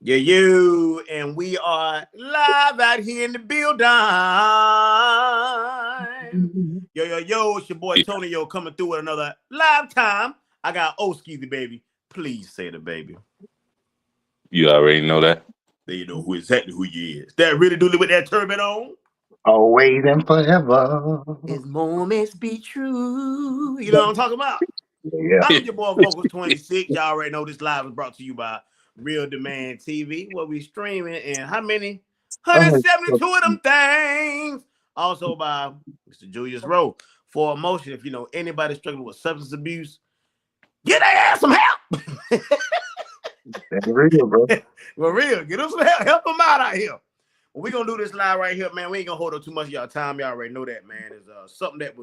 And we are live out here in the building. It's your boy Tony, coming through with another live time. I got Skeezy, baby. Please say the baby. You already know that. Then you know exactly who you is. That really do live with that turban on. Always and forever. His moments be true. You know what I'm talking about? Yeah. I'm your boy Focus 26. Y'all already know this live is brought to you by Real Demand TV, where we streaming and how many? 172 of them things. Also by Mr. Julius Rowe. For emotion, if you know anybody struggling with substance abuse, get their ass some help. That's real, bro. For real, get them some help. Help them out here. Well, we're gonna do this live right here, man. We ain't gonna hold up too much of y'all time. Y'all already know that, man. It's something that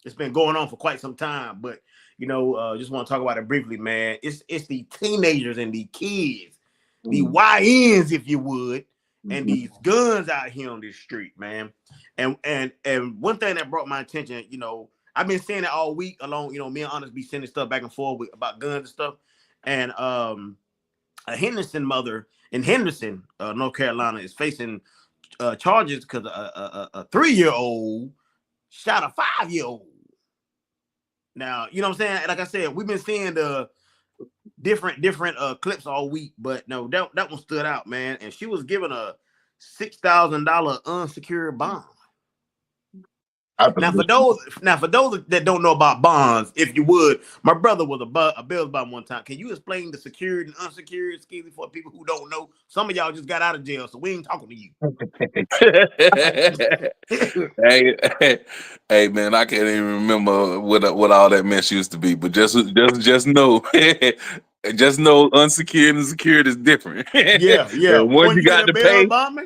it's been going on for quite some time, but just want to talk about it briefly, man. It's the teenagers and the kids, the YNs, if you would, and these guns out here on this street, man. And one thing that brought my attention, I've been saying it all week along, me and Honest be sending stuff back and forth about guns and stuff. And a Henderson mother in Henderson, North Carolina, is facing charges because a 3-year-old shot a 5-year-old. Now, you know what I'm saying? Like I said, we've been seeing the different clips all week, but no, that one stood out, man. And she was given a $6,000 unsecured bond. Now, for those that don't know about bonds, if you would, my brother was a Bills bond one time. Can you explain the secured and unsecured, Skeezy, for people who don't know? Some of y'all just got out of jail, so we ain't talking to you. Hey, man, I can't even remember what all that mess used to be, but just know. Just know unsecured and secured is different. Yeah. One you got to pay. One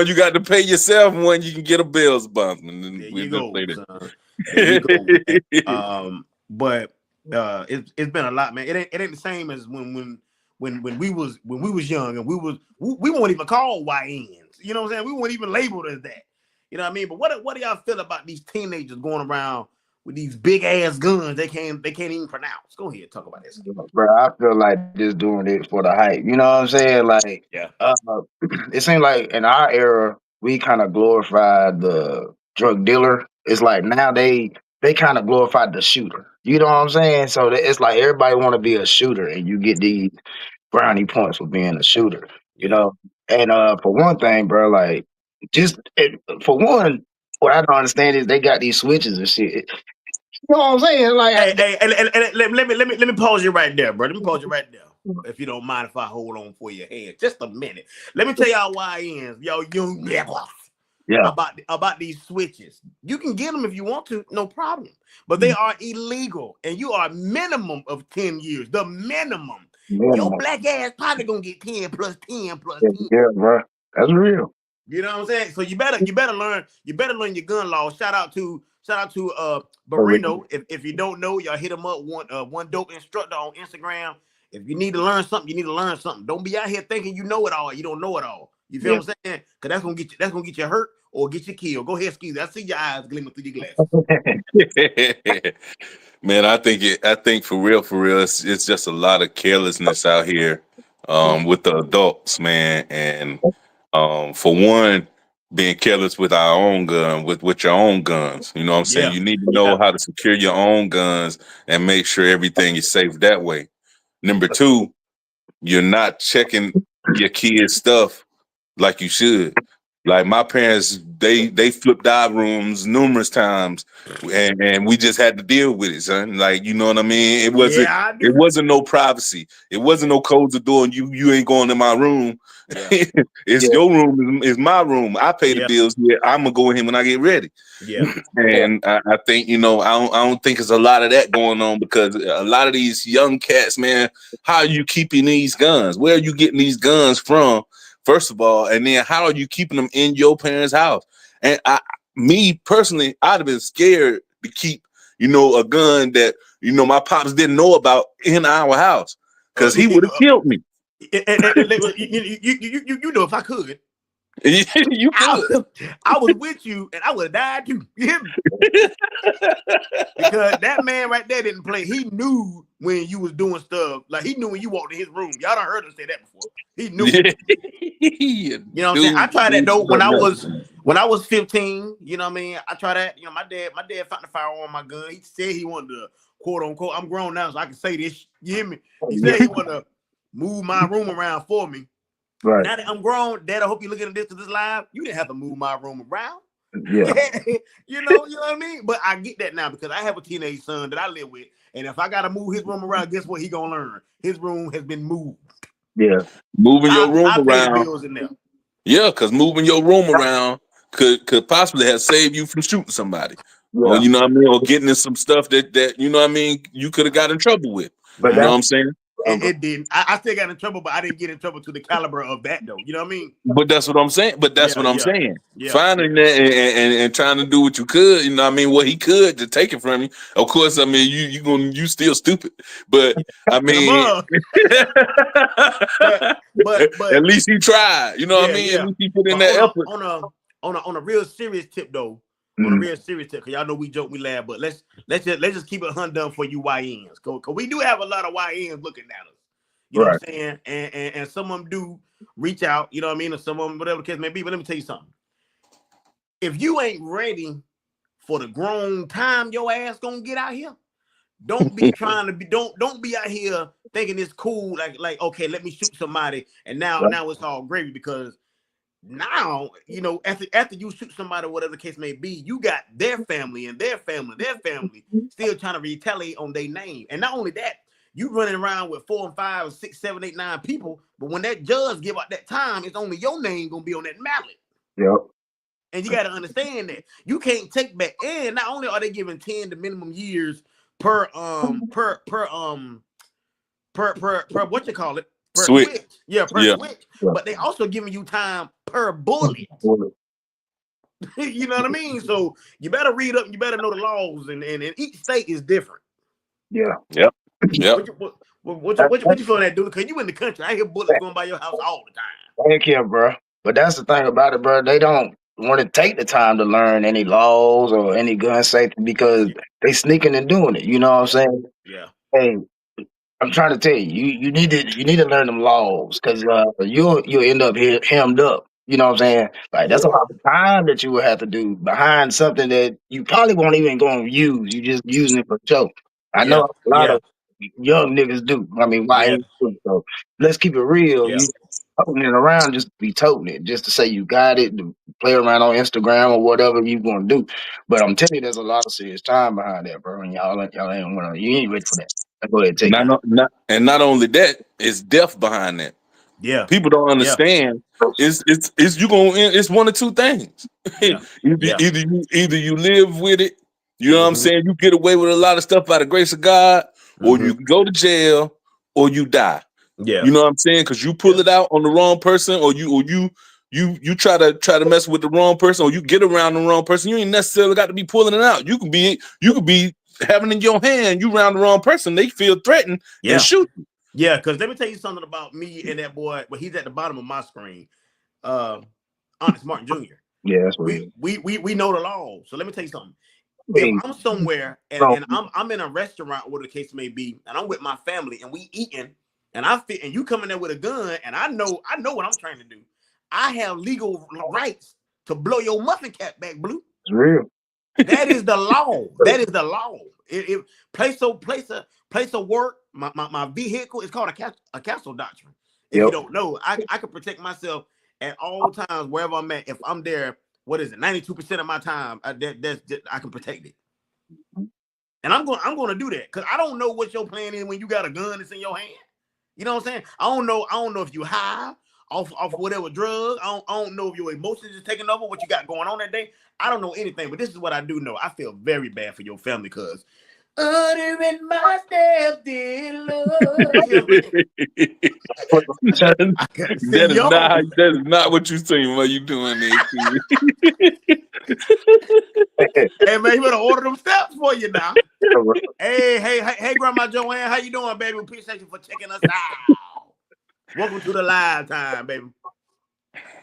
you got to pay yourself, one you can get a Bills bondsman. There you go. But it's been a lot, man. It ain't the same as when we was young and we weren't even called YNs. You know what I'm saying? We weren't even labeled as that. You know what I mean? But what do y'all feel about these teenagers going around with these big ass guns they can't even pronounce? Go ahead, talk about this. Bro, I feel like just doing it for the hype. You know what I'm saying? Like, yeah. It seems like in our era, we kind of glorified the drug dealer. It's like now they kind of glorified the shooter. You know what I'm saying? So it's like everybody want to be a shooter, and you get these brownie points for being a shooter. You know, and for one thing, bro, like for one, what I don't understand is they got these switches and shit. You know what I'm saying? Like, let me pause you right there, bro. Let me pause you right there. If you don't mind if I hold on for your hand just a minute. Let me tell y'all YNs, y'all young niggas, about these switches. You can get them if you want to, no problem. But they are illegal, and you are minimum of 10 years. The minimum. Your black ass probably gonna get 10 plus 10 plus 10. Yeah, bro. That's real. You know what I'm saying? So you better learn your gun laws. Shout out to Barino. If you don't know, y'all hit him up, one dope instructor on Instagram. If you need to learn something, you need to learn something. Don't be out here thinking you know it all. You don't know it all. You feel what I'm saying? Because that's gonna get you hurt or get you killed. Go ahead, Skeezy. I see your eyes gleaming through your glasses. Man, I think for real, it's just a lot of carelessness out here with the adults, man. And for one, being careless with our own gun, with your own guns. You know what I'm saying? You need to know how to secure your own guns and make sure everything is safe that way. Number two, you're not checking your kids' stuff like you should. Like my parents, they flipped our rooms numerous times, and we just had to deal with it, son. Like, you know what I mean? It wasn't no privacy. It wasn't no close the door and you ain't going in my room. It's your room, is my room. I pay the bills here. I'm gonna go in here when I get ready. And I think, I don't think there's a lot of that going on, because a lot of these young cats, man, how are you keeping these guns? Where are you getting these guns from? First of all, and then how are you keeping them in your parents' house? And me personally, I'd have been scared to keep, a gun that, my pops didn't know about in our house, because he would have killed me. You know, if I could, You could. I was with you, and I would have died too. You hear me? Because that man right there didn't play. He knew when you was doing stuff. Like he knew when you walked in his room. Y'all done heard him say that before. He knew. You know what I'm saying? I tried that though when I was 15. You know what I mean? I tried that. You know, my dad found the firearm on my gun. He said he wanted to, quote unquote, I'm grown now, so I can say this. You hear me? He said he wanted to move my room around for me. Right. Now that I'm grown, Dad, I hope you're looking at this to this live. You didn't have to move my room around. Yeah. you know what I mean? But I get that now because I have a teenage son that I live with. And if I gotta move his room around, guess what he gonna learn? His room has been moved. Yeah. Moving your room I pay the around. bills in there. Yeah, because moving your room around could possibly have saved you from shooting somebody. Or Yeah. you know what I mean, or getting in some stuff that you know what I mean, you could have got in trouble with. But You know what I'm saying? It didn't. I still got in trouble, but I didn't get in trouble to the caliber of that though. You know what I mean? But that's what I'm saying. But that's Yeah, what I'm yeah. saying. Yeah. Finding that and trying to do what you could, you know what I mean, what he could to take it from you. Of course, I mean you still stupid. But I mean but at least he tried. You know what I mean? Yeah. At least he put in But that effort. On a real serious tip though. On a real serious tip, because y'all know we joke, we laugh, but let's just keep it done for you YNs. Cause we do have a lot of YNs looking at us. You know what I'm saying? And some of them do reach out, you know what I mean? Or some of them, whatever the case may be. But let me tell you something. If you ain't ready for the grown time your ass gonna get out here, don't be trying to be don't be out here thinking it's cool, like okay, let me shoot somebody, and now it's all gravy because now, you know, after you shoot somebody, whatever the case may be, you got their family and their family still trying to retaliate on their name. And not only that, you running around with 4 and 5 or 6, 7, 8, 9 people, but when that judge give out that time, it's only your name gonna be on that mallet. Yep. And you got to understand that you can't take back. And not only are they giving 10 to minimum years per what you call it? Per switch. Yeah, per switch. Yeah. But they also giving you time per bullet. You know what I mean? So you better read up, you better know the laws, and each state is different. Yeah. Yep. What you feeling that, dude? Because you in the country. I hear bullets going by your house all the time. Thank you, bro. But that's the thing about it, bro. They don't want to take the time to learn any laws or any gun safety because they sneaking and doing it. You know what I'm saying? Yeah. Hey, I'm trying to tell you, you need to learn them laws because you'll end up hemmed up. You know what I'm saying? Like that's a lot of time that you will have to do behind something that you probably won't even go and use. You just using it for show. I know a lot of young niggas do. I mean, why? So let's keep it real. You toting it around just to be toting it, just to say you got it, to play around on Instagram or whatever you gonna do. But I'm telling you, there's a lot of serious time behind that, bro. And y'all ain't you ain't ready for that. Go ahead, take it. And not only that, it's death behind that. Yeah, people don't understand. It's one of two things. Yeah. Either you live with it, you know what I'm saying. You get away with a lot of stuff by the grace of God, or you go to jail, or you die. Yeah, you know what I'm saying, because you pull it out on the wrong person, or you try to mess with the wrong person, or you get around the wrong person. You ain't necessarily got to be pulling it out. You could be having it in your hand. You around the wrong person, they feel threatened and shoot you. Yeah, because let me tell you something about me and that boy. Well, he's at the bottom of my screen. Honest Martin Jr. Yeah, that's what we know the law. So let me tell you something. If I'm somewhere and I'm in a restaurant, whatever the case may be, and I'm with my family and we eating, and and you come in there with a gun, and I know what I'm trying to do. I have legal rights to blow your muffin cap back, Blue. It's real. That is the law. That is the law. Place of work. My vehicle is called a castle doctrine. If you don't know, I can protect myself at all times wherever I'm at. If I'm there, what is it? 92% of my time, I can protect it. And I'm going to do that because I don't know what your plan is when you got a gun that's in your hand. You know what I'm saying? I don't know if you high off whatever drug. I don't know if your emotions is taking over, what you got going on that day. I don't know anything, but this is what I do know. I feel very bad for your family because ordering my steps, dear Lord. That is not what you saying while you doing this. Hey man, you better order them steps for you now. Hey, Grandma Joanne, how you doing, baby? We appreciate you for checking us out. Welcome to the live time, baby.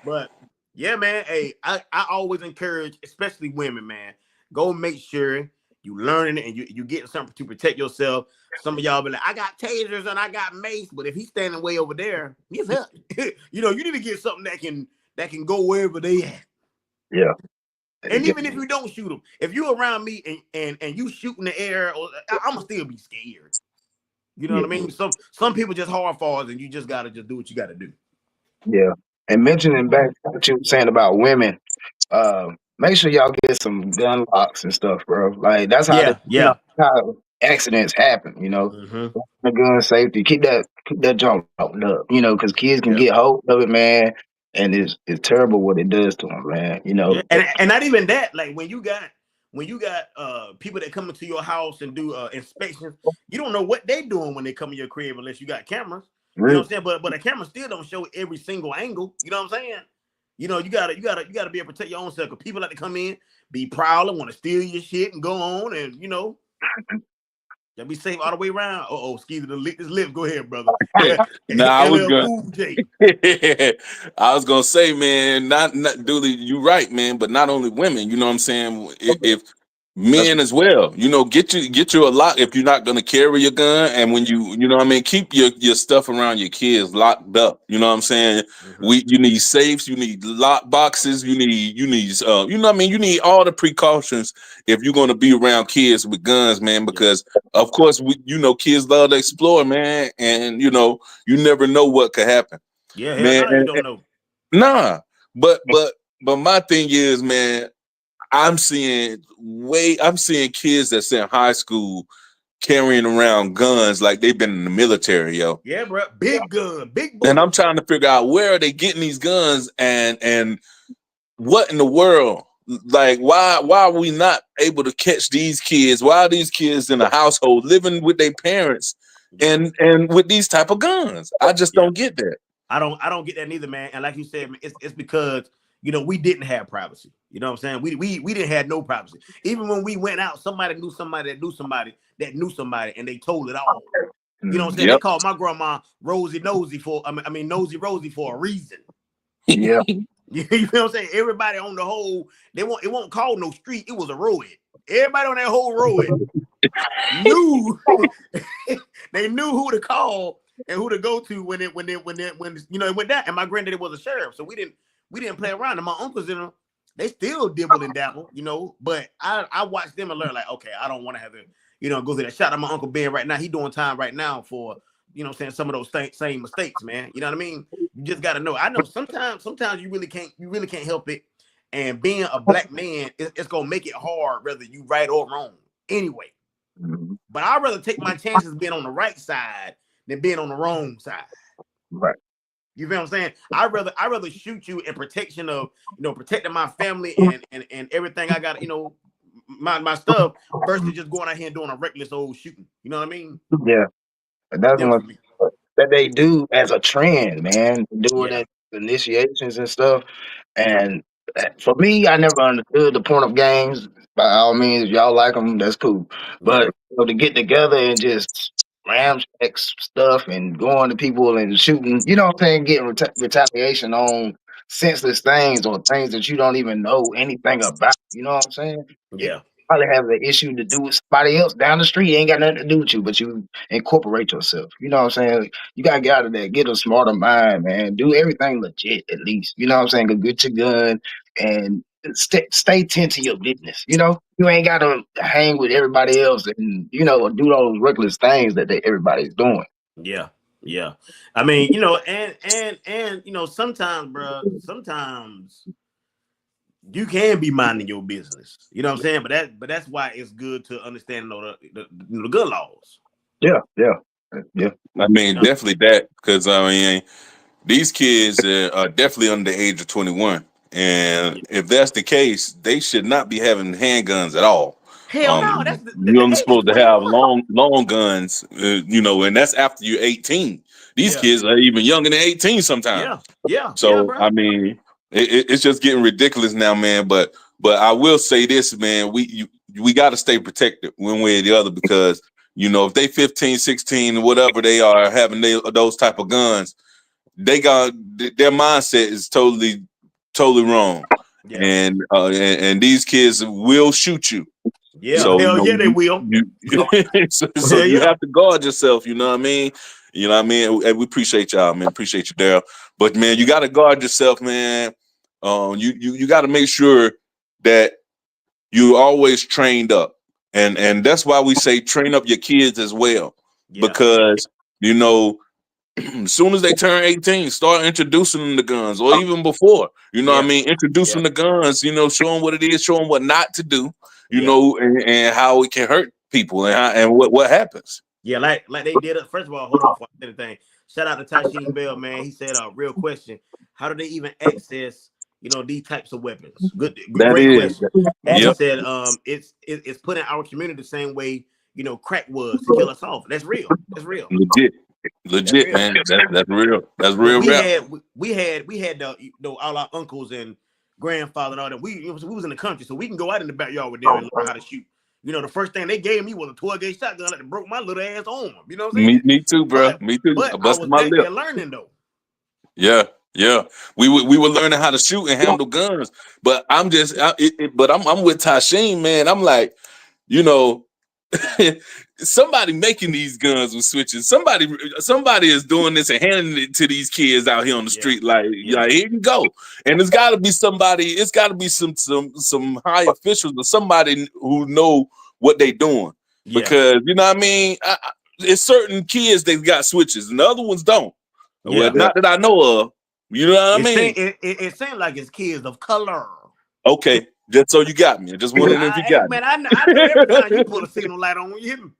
But Yeah, man. Hey, I always encourage, especially women, man, go make sure you learning it and you getting something to protect yourself. Some of y'all be like, I got tasers and I got mace, but if he's standing way over there, he's up. You know, you need to get something that can go wherever they at. Yeah. And even if you don't shoot them, if you around me and you shoot in the air, I'ma still be scared. You know what I mean? Some people just hard falls, and you just gotta just do what you gotta do. Yeah. And mentioning back to what you were saying about women, make sure y'all get some gun locks and stuff, bro. Like that's how Yeah. how accidents happen, you know. Mm-hmm. The gun safety, keep that junk locked up, you know, because kids can get hold of it, man, and it's terrible what it does to them, man. You know. Yeah. And not even that, like when you got people that come into your house and do inspections, you don't know what they doing when they come in your crib unless you got cameras. You know what I'm saying? But a camera still don't show every single angle. You know what I'm saying? You know, you gotta be able to protect your own self. Because people like to come in, be proud, want to steal your shit and go on, and you know, gotta be safe all the way around. Skeezer to lick his lips. Go ahead, brother. I was gonna say, man, not Dooley, you right, man, but not only women, you know what I'm saying? If men as well, you know, get you a lock if you're not gonna carry your gun, and when you know what I mean, keep your stuff around your kids locked up. You know what I'm saying? Mm-hmm. You need safes, you need lock boxes, you need you know what I mean, you need all the precautions if you're gonna be around kids with guns, man, because of course you know kids love to explore, man, and you know you never know what could happen. Yeah, man, you don't know. Nah, but my thing is, man, I'm seeing kids that's in high school carrying around guns like they've been in the military, yo. Yeah, bro, big gun, big boy. And I'm trying to figure out where are they getting these guns and what in the world? Like, why are we not able to catch these kids? Why are these kids in a household living with their parents and with these type of guns? I just don't get that. I don't get that neither, man. And like you said, it's because you know we didn't have privacy. You know what I'm saying? We didn't have no privacy. Even when we went out, somebody knew somebody that knew somebody that knew somebody, and they told it all. You know what I'm saying? They called my grandma Rosie Nosy for Nosy Rosie for a reason. Yeah. You know what I'm saying? Everybody on the whole, it won't call no street, it was a road. Everybody on that whole road knew they knew who to call and who to go to when you know it went down. And my granddaddy was a sheriff, so we didn't play around. And my uncles in them, they still dibble and dabble, you know. But I watched them and learned like, okay, I don't want to have to, you know, go through that. Shout out my Uncle Ben right now. He doing time right now for, you know what I'm saying, some of those same mistakes, man. You know what I mean? You just gotta know. I know sometimes you really can't help it. And being a black man, it's gonna make it hard whether you right or wrong anyway. But I'd rather take my chances being on the right side than being on the wrong side. Right. You feel what I'm saying? I'd rather shoot you in protection of, you know, protecting my family and everything I got, you know, my stuff versus just going out here and doing a reckless old shooting. You know what I mean? Yeah. That's what that they do as a trend, man. Doing that initiations and stuff. And for me, I never understood the point of games. By all means, if y'all like them, that's cool. But you know, to get together and just ramshack stuff and going to people and shooting, you know what I'm saying, getting retaliation on senseless things or things that you don't even know anything about. You know what I'm saying? Yeah. Probably have an issue to do with somebody else down the street. Ain't got nothing to do with you, but you incorporate yourself. You know what I'm saying? You gotta get out of there, get a smarter mind, man. Do everything legit at least. You know what I'm saying? Go get your gun and stay tend to your business. You know, you ain't gotta hang with everybody else and you know do those reckless things that everybody's doing. Yeah. I mean, you know, and you know, sometimes, bro, you can be minding your business. You know what I'm saying? But that's why it's good to understand the gun laws. Yeah. I mean, definitely that, because I mean, these kids are definitely under the age of 21, and if that's the case, they should not be having handguns at all. Hell no, you're only supposed to have long guns, you know, and that's after you're 18. These kids are even younger than 18 sometimes. Yeah. So I mean, it's just getting ridiculous now, man. But I will say this, man, we got to stay protected one way or the other, because you know if they 15, 16, whatever they are having those type of guns, they got their mindset is totally totally wrong. Yeah. And these kids will shoot you. Yeah. So, Hell yeah, they will. so Hell you yeah. have to guard yourself. You know what I mean? You know what I mean? And we appreciate y'all, man. Appreciate you, Daryl. But man, you got to guard yourself, man. You got to make sure that you're always trained up, and that's why we say train up your kids as well, Yeah. because you know, as soon as they turn 18, start introducing them to guns, or even before. You know what I mean? Introduce them to guns. You know, show them what it is, show them what not to do. You know, and how it can hurt people, and what happens. Yeah, like they did it. First of all, hold on for anything. Shout out to Tasheen Bell, man. He said a real question. How do they even access, these types of weapons? Great question. And he said, it's put in our community the same way, crack was to kill us off. That's real. That's real. Legit, man. That's real. That's real. We had the, all our uncles and grandfather and all that. We was in the country, so we can go out in the backyard with them and learn how to shoot. The first thing they gave me was a 12-gauge shotgun that broke my little ass arm. You know what I'm saying? Me too, bro. Me too. But I was back there learning though. Yeah. We were learning how to shoot and handle guns. But I'm with Tasheen, man. I'm like, somebody making these guns with switches. Somebody is doing this and handing it to these kids out here on the street. Like here you go. And it's got to be somebody. It's got to be some high officials or somebody who know what they doing. Because you know what I mean. It's certain kids that got switches and the other ones don't. Well, not that I know of. You know what I mean? It seems like it's kids of color. Okay. Just so you got me. I just wondering if you got me. Man, I know every time you put a signal light on, you hit me.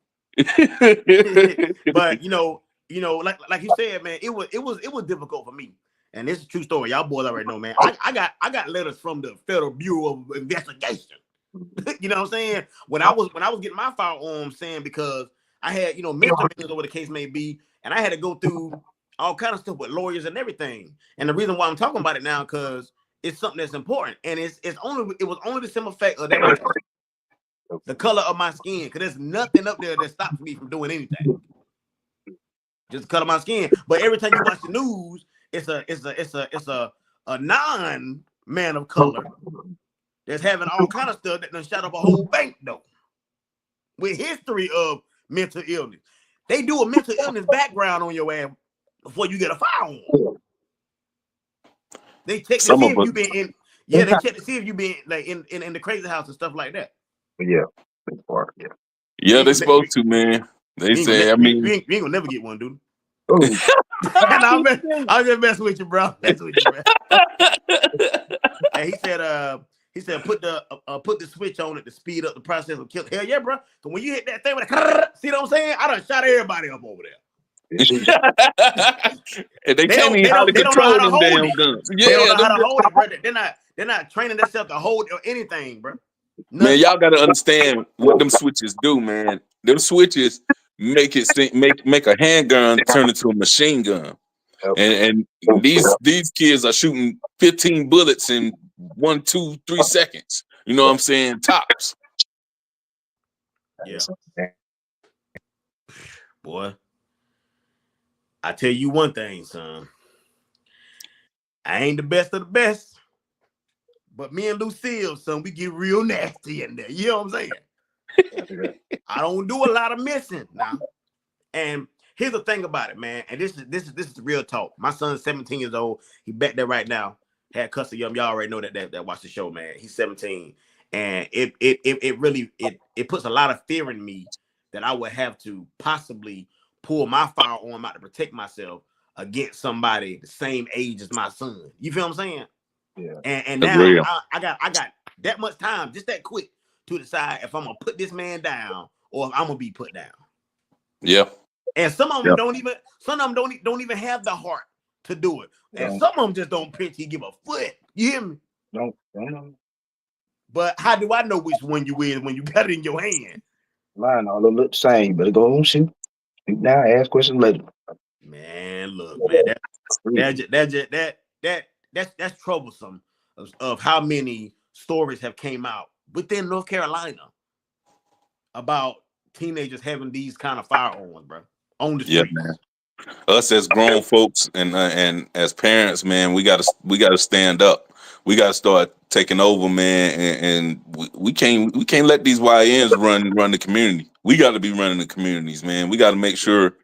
But like you said, man, it was difficult for me. And this is a true story. Y'all boys already know, man. I got letters from the Federal Bureau of Investigation. You know what I'm saying? When I was getting my firearm, saying because I had misdemeanors or what the case may be, and I had to go through all kind of stuff with lawyers and everything. And the reason why I'm talking about it now, because it's something that's important, and it was only the simple fact of that the color of my skin, because there's nothing up there that stops me from doing anything. Just the color of my skin. But every time you watch the news, it's a non-man of color that's having all kind of stuff that done shot up a whole bank though, with history of mental illness. They do a mental illness background on your ass before you get a firearm. They check to see if you've been in. Yeah, they check to see if you've been like in the crazy house and stuff like that. Yeah, they're supposed to, man. They say, I mean, you ain't gonna never get one, dude. I'm just messing with you, bro. Messing with you, man. And he said, put the switch on it to speed up the process of kill. Hell yeah, bro. So when you hit that thing with see what I'm saying? I done shot everybody up over there. And they tell me how to control them damn guns. Yeah, they don't know how to hold it, bro. They're not training themselves to hold or anything, bro. Nothing. Man, y'all gotta understand what them switches do, man. Them switches make a handgun turn into a machine gun. And these kids are shooting 15 bullets in 1, 2, 3 seconds. You know what I'm saying? Tops. Yeah. Boy. I tell you one thing, son. I ain't the best of the best, but me and Lucille, son, we get real nasty in there. You know what I'm saying? I don't do a lot of missing now. And here's the thing about it, man. And this is real talk. My son's 17 years old. He back there right now. Had custody of him. Y'all already know that watch the show, man. He's 17, and it really puts a lot of fear in me that I would have to possibly pull my firearm out to protect myself against somebody the same age as my son. You feel what I'm saying? Yeah. And now I got that much time, just that quick, to decide if I'm gonna put this man down or if I'm gonna be put down. Yeah. And some of them don't even have the heart to do it. And some of them just don't pinch, give a foot. You hear me? No. But how do I know which one you is when you got it in your hand? Mine all look the same. You better go home, shoot now, ask questions later. Man, look, man, that's troublesome of how many stories have came out within North Carolina about teenagers having these kind of firearms, bro, on the streets. Yeah, man. Us as grown folks and as parents, man, we gotta stand up. we got to start taking over, man. And we can't let these YNs run the community. We got to be running the communities, man. We got to make sure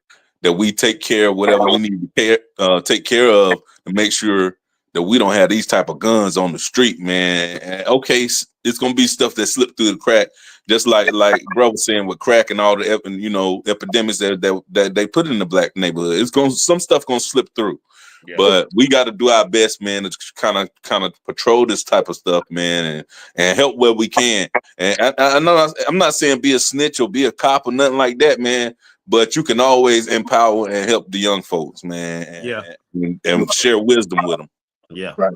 that we take care of whatever we need to take care of to make sure that we don't have these type of guns on the street, man. And okay, it's gonna be stuff that slipped through the crack, just like bro was saying with crack and all the epidemics that they put in the black neighborhood. Some stuff gonna slip through. Yeah. But we got to do our best, man, to kind of patrol this type of stuff, man, and help where we can. And I know I'm not saying be a snitch or be a cop or nothing like that, man. But you can always empower and help the young folks, man. And share wisdom with them. Yeah, right.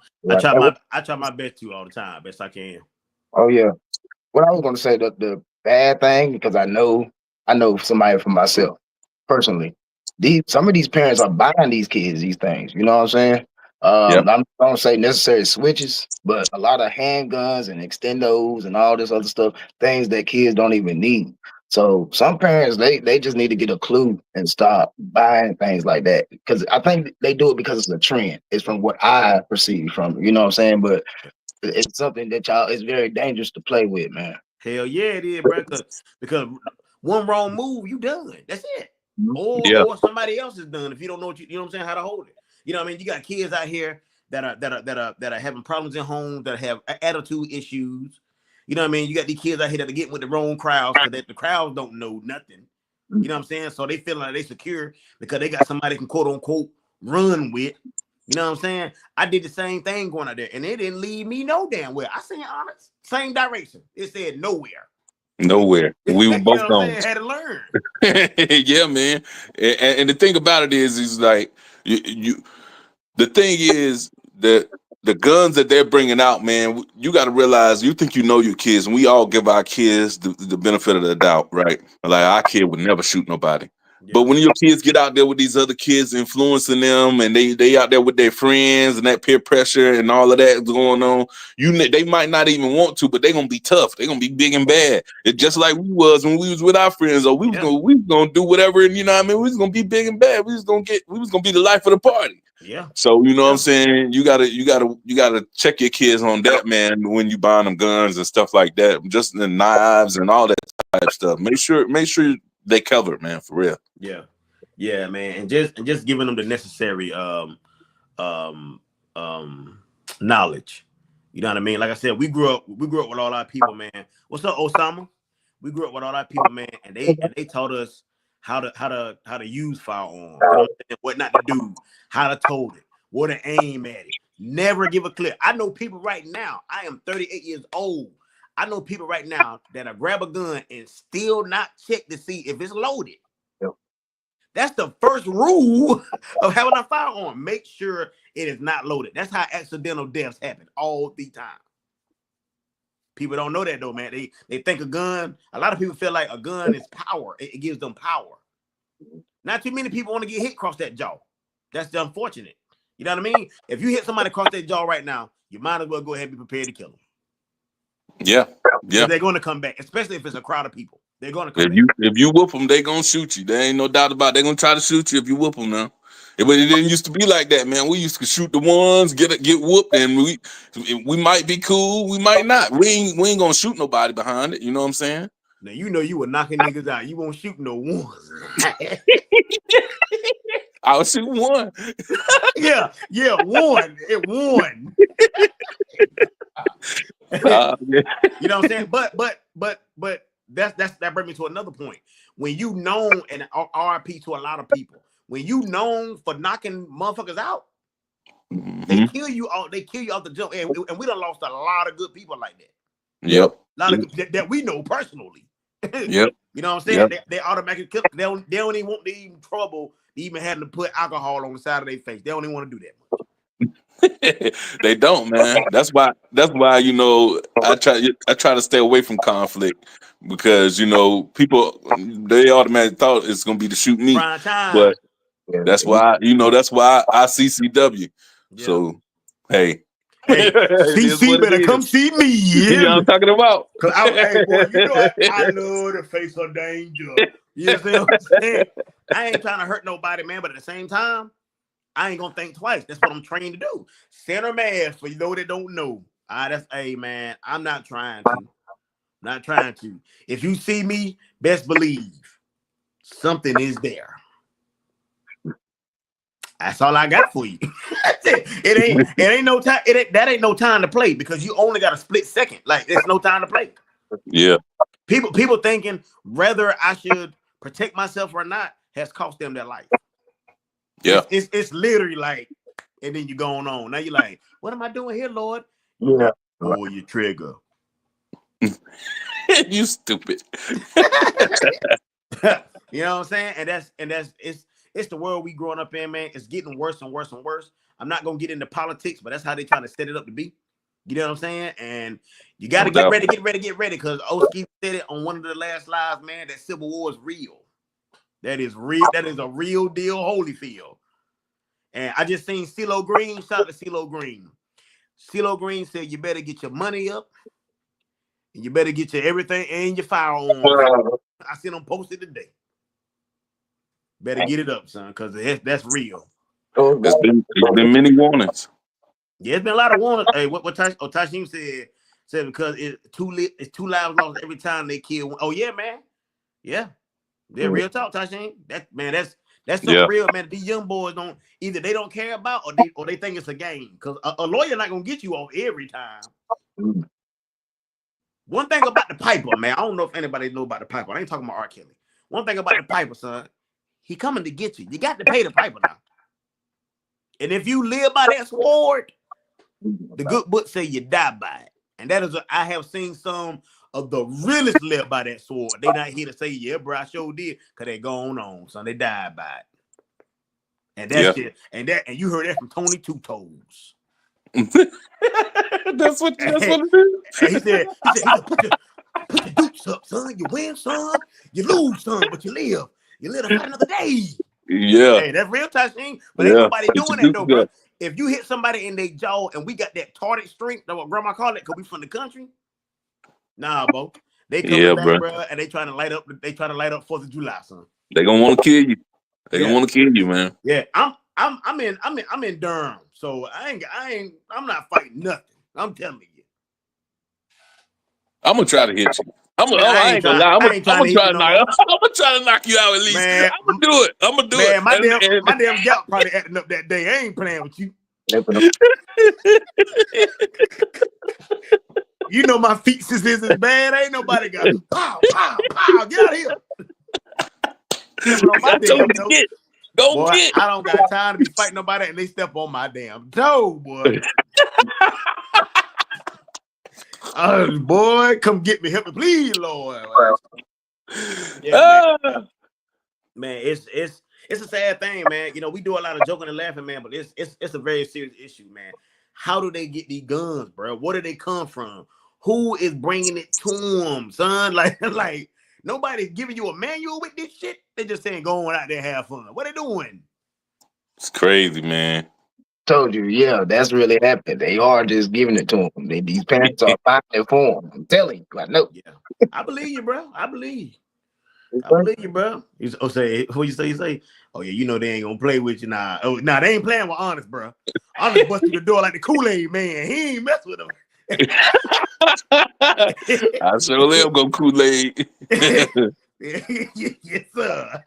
I try my best to all the time, best I can. Oh yeah. What I was going to say, the bad thing, because I know somebody for myself personally. Some of these parents are buying these kids these things. You know what I'm saying? I'm not gonna say necessary switches, but a lot of handguns and extendos and all this other stuff, things that kids don't even need. So some parents, they just need to get a clue and stop buying things like that. Because I think they do it because it's a trend. It's from what I perceive from it, you know what I'm saying? But it's something that it's very dangerous to play with, man. Hell yeah, it is, bro. Because one wrong move, you done. That's it. Or somebody else is done if you don't know you know what I'm saying, how to hold it. You know what I mean? You got kids out here that are having problems in homes, that have attitude issues. You know what I mean? You got these kids out here that are getting with the wrong crowds because the crowds don't know nothing. You know what I'm saying? So they feeling like they secure because they got somebody can quote unquote run with. You know what I'm saying? I did the same thing going out there, and it didn't lead me no damn well. I seen honest, same direction. It said nowhere. Nowhere. We were both gone. Had to learn. Yeah, man. And the thing about it is like you. The thing is that the guns that they're bringing out, man, you got to realize, you think you know your kids, and we all give our kids the benefit of the doubt, right? Like our kid would never shoot nobody. Yeah. But when your kids get out there with these other kids influencing them, and they out there with their friends and that peer pressure and all of that going on, they might not even want to, but they're gonna be tough. They're gonna be big and bad. It's just like we was when we was with our friends, or we was gonna do whatever, and you know what I mean, we was gonna be big and bad. We was gonna be the life of the party. Yeah. So you know what I'm saying? You gotta check your kids on that, man, when you buying them guns and stuff like that. Just the knives and all that type of stuff. Make sure they covered, man, for real. Yeah. Yeah, man. And just giving them the necessary knowledge. You know what I mean? Like I said, we grew up with all our people, man. What's up, Osama? We grew up with all our people, man, and they taught us how to use firearms, you know what I'm saying? What not to do, how to tote it, what to aim at it, never give a clip. I know people right now, I am 38 years old. I know people right now that'll grab a gun and still not check to see if it's loaded. Yep. That's the first rule of having a firearm. Make sure it is not loaded. That's how accidental deaths happen all the time. People don't know that though, man. They think a gun, a lot of people feel like a gun is power. It gives them power. Not too many people want to get hit across that jaw. That's the unfortunate. You know what I mean? If you hit somebody across that jaw right now, you might as well go ahead and be prepared to kill them. Yeah. They're going to come back, especially if it's a crowd of people. They're going to come back. If you whoop them, they're going to shoot you. There ain't no doubt about it. They're going to try to shoot you if you whoop them now. It didn't used to be like that, man. We used to shoot the ones, get whooped, and we might be cool, we might not. We ain't gonna shoot nobody behind it. You know what I'm saying? Now you know you were knocking niggas out. You won't shoot no ones. I'll shoot one. yeah, one. It won. Yeah. You know what I'm saying? But that brings me to another point. When you known, and RIP to a lot of people. When you known for knocking motherfuckers out, they kill you out. They kill you out the jump, and we done lost a lot of good people like that. Yep, a lot of that we know personally. Yep, you know what I'm saying? Yep. They automatically kill. They don't even want to even trouble even having to put alcohol on the side of their face. They don't even want to do that much. They don't, man. That's why you know I try to stay away from conflict, because you know people, they automatically thought it's gonna be to shoot me, but. That's why I CCW. Yeah. So, hey, CC better come see me. You know what I'm talking about? Hey, boy, you know I love the face of danger. You know what I'm saying? I ain't trying to hurt nobody, man. But at the same time, I ain't gonna think twice. That's what I'm trained to do. Center mass for you know that don't know. That's man. I'm not trying to. Not trying to. If you see me, best believe something is there. That's all I got for you. it ain't no time. That ain't no time to play because you only got a split second. Like there's no time to play. Yeah. People thinking whether I should protect myself or not has cost them their life. Yeah. It's literally like, and then you're going on. Now you're like, what am I doing here, Lord? Yeah. Pull your trigger. You stupid. You know what I'm saying? And that's it's the world we growing up in, man. It's getting worse and worse and worse. I'm not gonna get into politics, but that's how they trying to set it up to be. You know what I'm saying? And you got to get ready, because Oski said it on one of the last lives, man. That Civil War is real. That is real. That is a real deal, Holyfield. And I just seen CeeLo Green. Shout out to CeeLo Green. CeeLo Green said you better get your money up, and you better get your everything and your firearms. I seen him posted today. Better get it up, son, because that's real. There's been many warnings. Yeah, it's been a lot of warnings. Hey, what Tashim said because it's two lives lost every time they kill one. Oh yeah, man. Yeah. They're real talk, Tashim. That's something real, man. These young boys don't care about or they think it's a game. Because a lawyer not gonna get you off every time. One thing about the Piper, man. I don't know if anybody know about the Piper. I ain't talking about R. Kelly. One thing about the Piper, son, he coming to get you. You got to pay the Piper now. And if you live by that sword, the good book say you die by it. And that is I have seen some of the realest live by that sword. They not here to say, yeah, bro, I sure did, because they going on, son. They died by it. And that's it. And you heard that from Tony Two Toes. That's what it is. And he said put your dukes up, son. You win, son. You lose, son, but you live. You live to fight another day. Yeah. Hey, that's real touching. But ain't nobody doing that though, bro. If you hit somebody in their jaw and we got that target strength, that's what grandma called it, because we from the country. Nah, bro. They coming back, bro, and they trying to light up 4th of July, son. They gonna want to kill you. They gonna want to kill you, man. Yeah, I'm in Durham, so I'm not fighting nothing. I'm telling you. I'm gonna try to hit you. I ain't gonna lie. I'm gonna try to knock you out at least. Man, I'm gonna do it. My damn gout probably acting up that day. I ain't playing with you. You know my feet is as bad. Ain't nobody got pow, pow, pow. Get out of here. Go get. I don't got time to be fighting nobody and they step on my damn toe, boy. Boy, come get me, help me, please, Lord. Yeah, man, it's a sad thing, man. You know, we do a lot of joking and laughing, man, but it's a very serious issue, man. How do they get these guns, bro? Where do they come from? Who is bringing it to them, son? Like nobody's giving you a manual with this shit. They just saying go on out there and have fun. What they doing? It's crazy, man. Told you, yeah, that's really happening. They are just giving it to them. These parents are buying it for them. I'm telling you, I know. Yeah, I believe you, bro. I believe you, bro. You say what you say? Oh yeah, you know they ain't gonna play with you now. Oh, nah, they ain't playing with Honest, bro. Honest bust through the door like the Kool-Aid man. He ain't mess with him. I sure am gonna Kool-Aid. Yes, sir.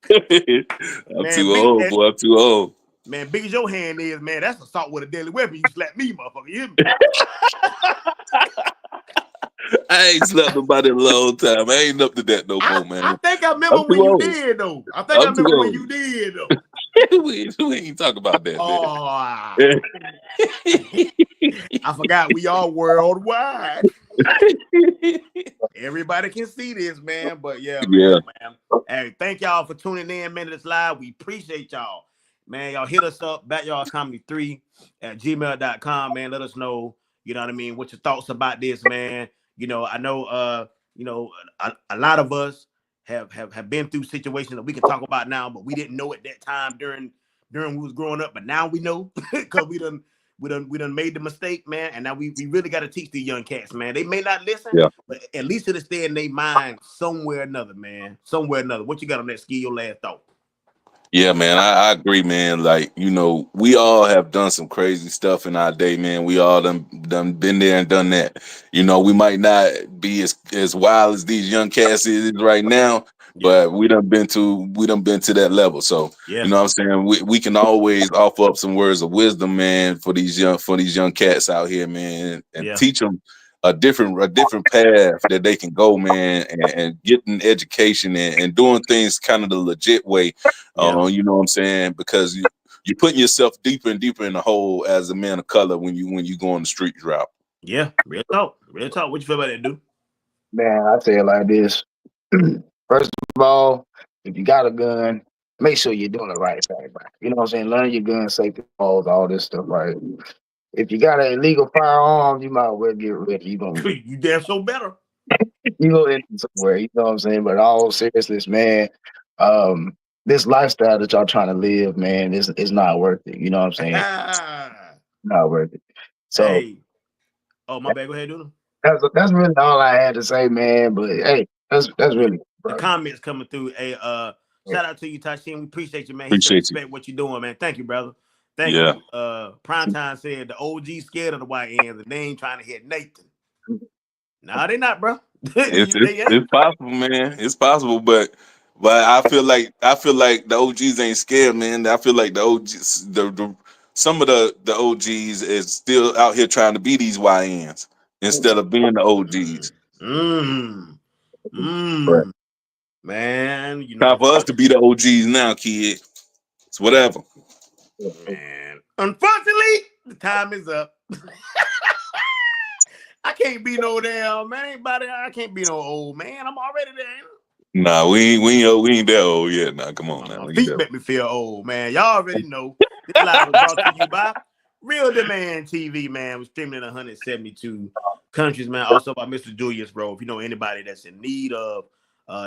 I'm too old, boy. I'm too old. Man, big as your hand is, man, that's assault with a deadly weapon. You slap me, motherfucker. You hear me? I ain't slapped nobody in a long time. I ain't up to that no more, man. I think I remember when you did, though. We ain't talk about that. Oh, I forgot we are worldwide. Everybody can see this, man. But yeah. Man. Hey, thank y'all for tuning in, man, to this live. We appreciate y'all. Man, y'all hit us up, backyardcomedy3@gmail.com, man. Let us know, you know what I mean, what your thoughts about this, man. You know, I know a lot of us have been through situations that we can talk about now, but we didn't know at that time during we was growing up, but now we know because we done made the mistake, man. And now we really got to teach these young cats, man. They may not listen, but at least it'll stay in their mind somewhere or another, man. Somewhere or another. What you got on that, Ski? Your last thought? Yeah, man, I agree, man. Like, you know, we all have done some crazy stuff in our day, man. We all done been there and done that. You know, we might not be as wild as these young cats is right now, Yeah, but we done been to that level. So, yeah, you know what I'm saying? We can always offer up some words of wisdom, man, for these young cats out here, man, and yeah, teach them a different path that they can go, man, and get an education and doing things kind of the legit way. yeah, You know what I'm saying? Because you're putting yourself deeper and deeper in the hole as a man of color when you go on the street route. yeah. Real talk, real talk. What you feel about that, dude? Man, I say it like this. First of all, if you got a gun, make sure you're doing the right thing, bro. You know what I'm saying? Learn your gun safety laws, all this stuff, right? If you got an illegal firearm, you might well get ready. You damn so better. You go in somewhere, you know what I'm saying? But all seriousness, man, this lifestyle that y'all trying to live, man, is not worth it. You know what I'm saying? Not worth it. So Hey, oh my bad. Go ahead, dude. that's really all I had to say, man. But hey, that's really The bro. comments coming through. Hey, shout out to you, Tashin. We appreciate you, man. He said Appreciate you. respect what you're doing, man. Thank you, brother. Thank Yeah. you. Primetime said the OG scared of the white ends and they ain't trying to hit Nathan. No, they not, bro. It's possible, man. It's possible, but I feel like the OGs ain't scared, man. I feel like the OGs, some of the OGs is still out here trying to be these YNs instead of being the OGs. Right. Man, you Time know, for us to be the OGs now, kid. It's whatever. man. Unfortunately, the time is up. I can't be no damn man. I can't be no old man. I'm already there. Nah, we ain't that old yet. Nah, come on now. My We ain't feet that make me feel old, man. Y'all already know. This live was brought to you by Real Demand TV, man. We're streaming in 172 countries, man. Also by Mr. Julius, bro. If you know anybody that's in need of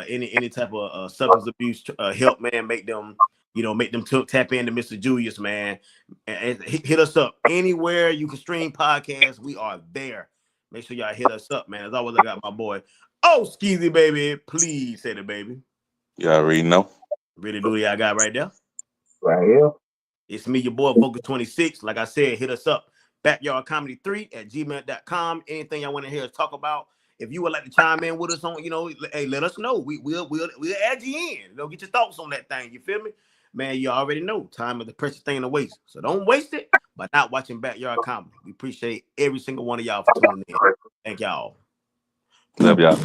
any type of substance abuse help, man, make them tap into Mr. Julius, man. And hit us up anywhere you can stream podcasts. We are there. Make sure y'all hit us up, man. As always, I got my boy. Oh, Skeezy, baby. Please say the baby. You already know. Really do I got right there. Right here. It's me, your boy, Focus 26. Like I said, hit us up. backyardcomedy3@gmail.com. Anything y'all want to hear us talk about. If you would like to chime in with us on, hey, let us know. We'll add you in. Get your thoughts on that thing. You feel me? Man, you already know. Time is the precious thing to waste. So don't waste it by not watching Backyard Comedy. We appreciate every single one of y'all for tuning in. Thank y'all. Love y'all.